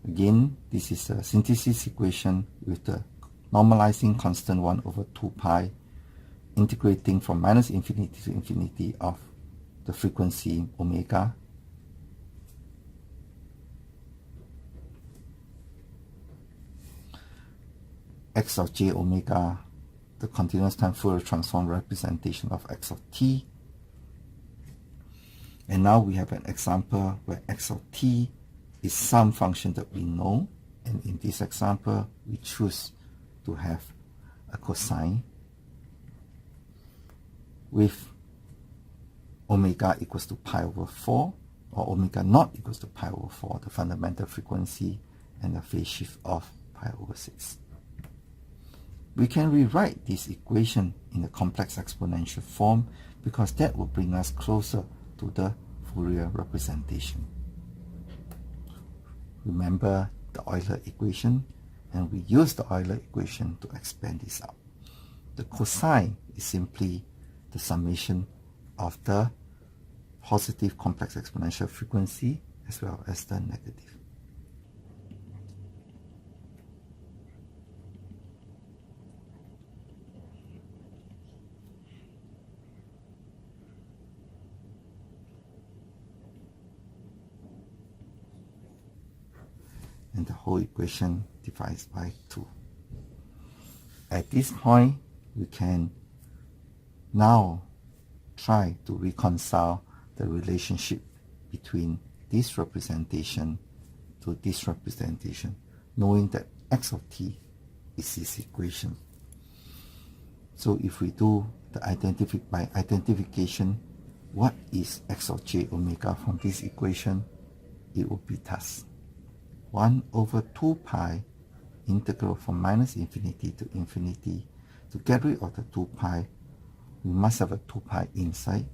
Again, this is a synthesis equation with the normalizing constant 1 over 2 pi integrating from minus infinity to infinity of the frequency omega x of j omega, the continuous time Fourier transform representation of x of t. And now we have an example where x of t is some function that we know, and in this example we choose to have a cosine with omega equals to pi over 4, or omega not equals to pi over 4, the fundamental frequency, and a phase shift of pi over 6. We can rewrite this equation in a complex exponential form because that will bring us closer to the Fourier representation. Remember the Euler equation, and we use the Euler equation to expand this out. The cosine is simply the summation of the positive complex exponential frequency as well as the negative. And the whole equation divides by 2. At this point, we can now try to reconcile the relationship between this representation to this representation, knowing that x of t is this equation. So if we do the by identification, what is x of j omega from this equation? It will be thus: 1 over 2 pi integral from minus infinity to infinity. To get rid of the 2 pi, we must have a 2 pi inside.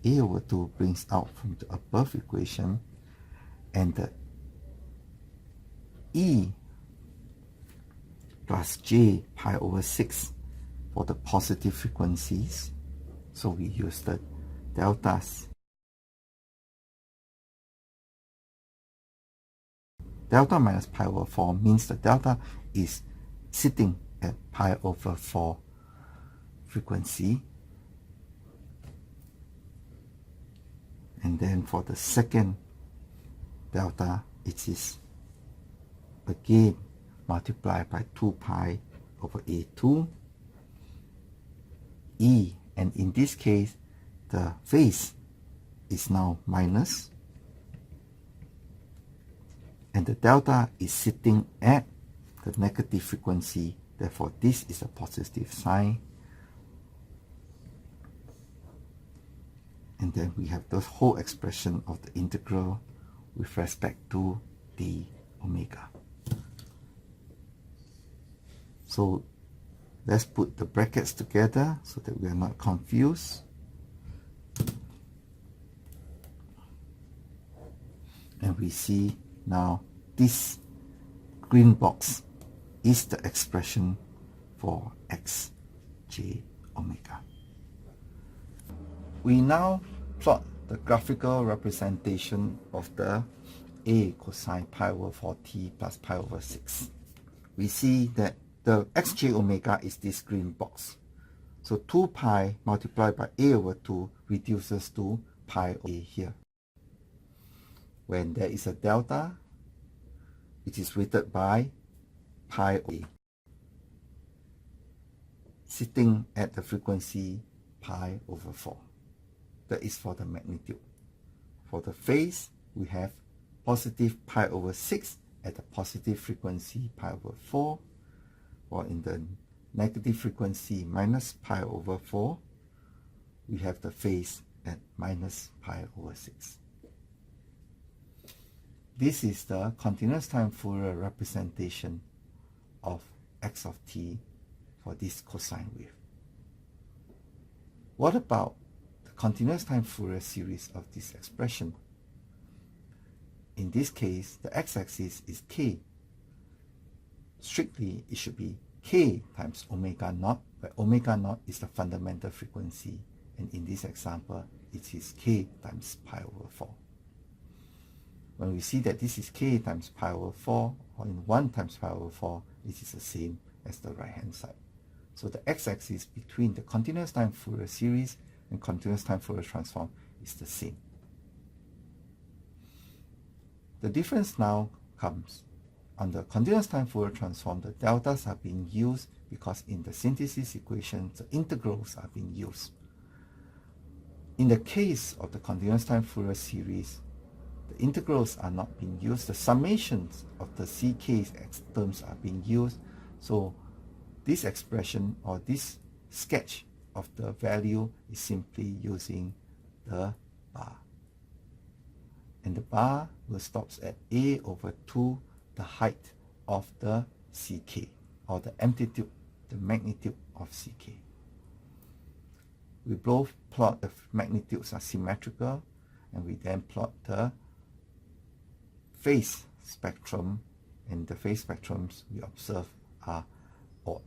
A over 2 brings out from the above equation, and the e plus j pi over 6 for the positive frequencies. So we use the deltas. Delta minus pi over 4 means the delta is sitting at pi over 4 frequency. And then for the second delta, it is again multiplied by 2 pi over A2 E, and in this case the phase is now minus, and the delta is sitting at the negative frequency, therefore this is a positive sign. And then we have the whole expression of the integral with respect to d omega. So let's put the brackets together so that we are not confused. And we see now this green box is the expression for x j omega. We now plot the graphical representation of the a cosine pi over 4t plus pi over 6. We see that the xj omega is this green box. So 2 pi multiplied by a over 2 reduces to pi over a here. When there is a delta, it is weighted by pi over a, sitting at the frequency pi over 4. That is for the magnitude. For the phase, we have positive pi over 6 at the positive frequency pi over 4, while in the negative frequency minus pi over 4, we have the phase at minus pi over 6. This is the continuous time Fourier representation of x of t for this cosine wave. What about the continuous time Fourier series of this expression? In this case, the x-axis is k. Strictly, it should be k times omega naught, where omega naught is the fundamental frequency, and in this example, it is k times pi over 4. when we see that this is k times pi over 4, or in 1 times pi over 4, it is the same as the right-hand side. So the x-axis between the continuous time Fourier series and continuous time Fourier transform is the same. The difference now comes on the continuous time Fourier transform. The deltas are being used because in the synthesis equation, the integrals are being used. In the case of the continuous time Fourier series, the integrals are not being used. The summations of the ck terms are being used. So this expression or this sketch of the value is simply using the bar. And the bar will stop at a over 2, the height of the ck, or the amplitude, the magnitude of ck. We both plot the magnitudes are symmetrical, and we then plot the phase spectrum, and the phase spectrums we observe are odd.